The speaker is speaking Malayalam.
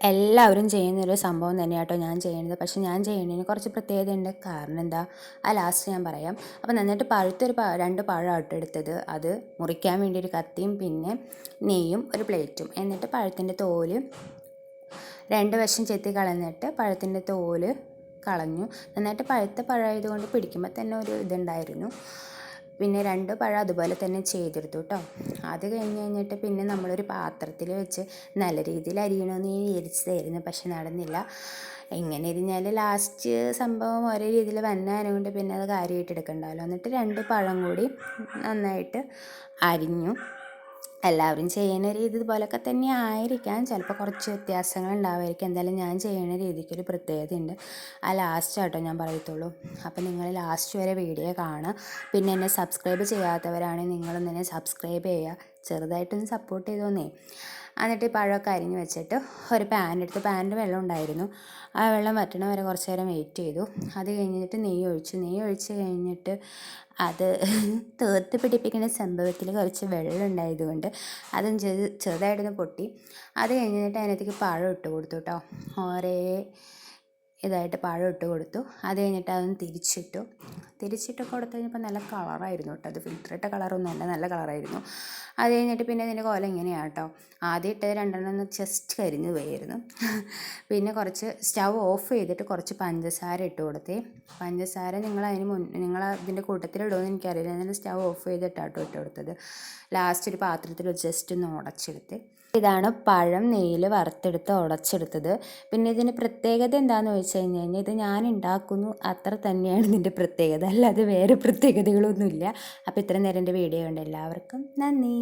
എല്ലാവരും ചെയ്യുന്നൊരു സംഭവം തന്നെയാണ് കേട്ടോ ഞാൻ ചെയ്യുന്നത്. പക്ഷെ ഞാൻ ചെയ്യുന്നതിന് കുറച്ച് പ്രത്യേകത ഉണ്ട്. കാരണം എന്താ, ആ ലാസ്റ്റ് ഞാൻ പറയാം. അപ്പോൾ നന്നായിട്ട് പഴുത്തൊരു 2 പഴമായിട്ട് എടുത്തത്. അത് മുറിക്കാൻ വേണ്ടി ഒരു കത്തിയും പിന്നെ നെയ്യും ഒരു പ്ലേറ്റും. എന്നിട്ട് പഴത്തിൻ്റെ തോല് 2 വശം ചെത്തി കളഞ്ഞിട്ട് പഴത്തിൻ്റെ തോല് കളഞ്ഞു. നന്നായിട്ട് പഴുത്ത പഴമായതുകൊണ്ട് പിടിക്കുമ്പോൾ തന്നെ ഒരു ഇതുണ്ടായിരുന്നു. പിന്നെ 2 പഴം അതുപോലെ തന്നെ ചെയ്തെടുത്തു കേട്ടോ. അത് കഴിഞ്ഞിട്ട് പിന്നെ നമ്മളൊരു പാത്രത്തിൽ വെച്ച് നല്ല രീതിയിൽ അരിയണമെന്ന് ഞാൻ വിചാരിച്ചതായിരുന്നു. പക്ഷെ നടന്നില്ല. എങ്ങനെ ഇരിഞ്ഞാൽ ലാസ്റ്റ് സംഭവം ഒരേ രീതിയിൽ വന്നതുകൊണ്ട് പിന്നെ അത് കാര്യമായിട്ട് എടുക്കണ്ടല്ലോ. എന്നിട്ട് 2 പഴം കൂടി നന്നായിട്ട് അരിഞ്ഞു. എല്ലാവരും ചെയ്യുന്ന രീതി ഇതുപോലൊക്കെ തന്നെ ആയിരിക്കാം. ചിലപ്പോൾ കുറച്ച് വ്യത്യാസങ്ങൾ ഉണ്ടാവുമായിരിക്കും. എന്തായാലും ഞാൻ ചെയ്യുന്ന രീതിക്കൊരു പ്രത്യേകതയുണ്ട്. ആ ലാസ്റ്റ് ആട്ടോ ഞാൻ പറയത്തുള്ളൂ. അപ്പോൾ നിങ്ങൾ ലാസ്റ്റ് വരെ വീഡിയോ കാണുക. പിന്നെ എന്നെ സബ്സ്ക്രൈബ് ചെയ്യാത്തവരാണെങ്കിൽ നിങ്ങളൊന്ന് എന്നെ സബ്സ്ക്രൈബ് ചെയ്യുക. ചെറുതായിട്ടൊന്ന് സപ്പോർട്ട് ചെയ്തോന്നേ. എന്നിട്ട് ഈ പഴമൊക്കെ അരിഞ്ഞ് വെച്ചിട്ട് ഒരു പാനെടുത്ത്, പാനിൽ വെള്ളം ഉണ്ടായിരുന്നു. ആ വെള്ളം വറ്റണ വരെ കുറച്ച് നേരം വെയിറ്റ് ചെയ്തു. അത് കഴിഞ്ഞിട്ട് നെയ്യ് ഒഴിച്ച് കഴിഞ്ഞിട്ട് അത് തീർത്ത് പിടിപ്പിക്കുന്ന സംഭവത്തിൽ കുറച്ച് വെള്ളം ഉണ്ടായതുകൊണ്ട് അതും ചെറുതായിട്ടൊന്ന് പൊട്ടി. അത് കഴിഞ്ഞിട്ട് അതിനകത്തേക്ക് പഴം ഇട്ട് കൊടുത്തു കേട്ടോ. ഒരേ ഇതായിട്ട് പഴം ഇട്ട് കൊടുത്തു. അത് കഴിഞ്ഞിട്ട് അതൊന്ന് തിരിച്ചിട്ട് കൊടുത്തു കഴിഞ്ഞപ്പോൾ നല്ല കളറായിരുന്നു കേട്ടോ. അത് ഫിൽറ്ററിട്ട കളറൊന്നുമല്ല, നല്ല കളറായിരുന്നു. അത് കഴിഞ്ഞിട്ട് പിന്നെ ഇതിൻ്റെ കോലം ഇങ്ങനെയാണ് കേട്ടോ. ആദ്യം ഇട്ടത് 2 ഒന്ന് ജസ്റ്റ് കരിഞ്ഞു പോയിരുന്നു. പിന്നെ കുറച്ച് സ്റ്റവ് ഓഫ് ചെയ്തിട്ട് കുറച്ച് പഞ്ചസാര ഇട്ട് കൊടുത്തേ. പഞ്ചസാര നിങ്ങൾ ഇതിൻ്റെ കൂട്ടത്തിലിടുമെന്ന് എനിക്കറിയില്ല. എന്നാലും സ്റ്റവ് ഓഫ് ചെയ്തിട്ടാട്ടോ ഇട്ട് കൊടുത്തത്. ലാസ്റ്റ് ഒരു പാത്രത്തിൽ ജസ്റ്റ് ഒന്ന് ഉടച്ചെടുത്ത്. ഇതാണ് പഴം നെയ്യിൽ വറുത്തെടുത്ത് ഉടച്ചെടുത്തത്. പിന്നെ ഇതിന് പ്രത്യേകത എന്താണെന്ന് വെച്ച് കഴിഞ്ഞാൽ ഇത് ഞാൻ ഉണ്ടാക്കുന്നു, അത്ര തന്നെയാണ് ഇതിൻ്റെ പ്രത്യേകത. അല്ലാതെ വേറെ പ്രത്യേകതകളൊന്നുമില്ല. അപ്പോൾ ഇത്രയും നേരം എൻ്റെ വീഡിയോ കണ്ട എല്ലാവർക്കും നന്ദി.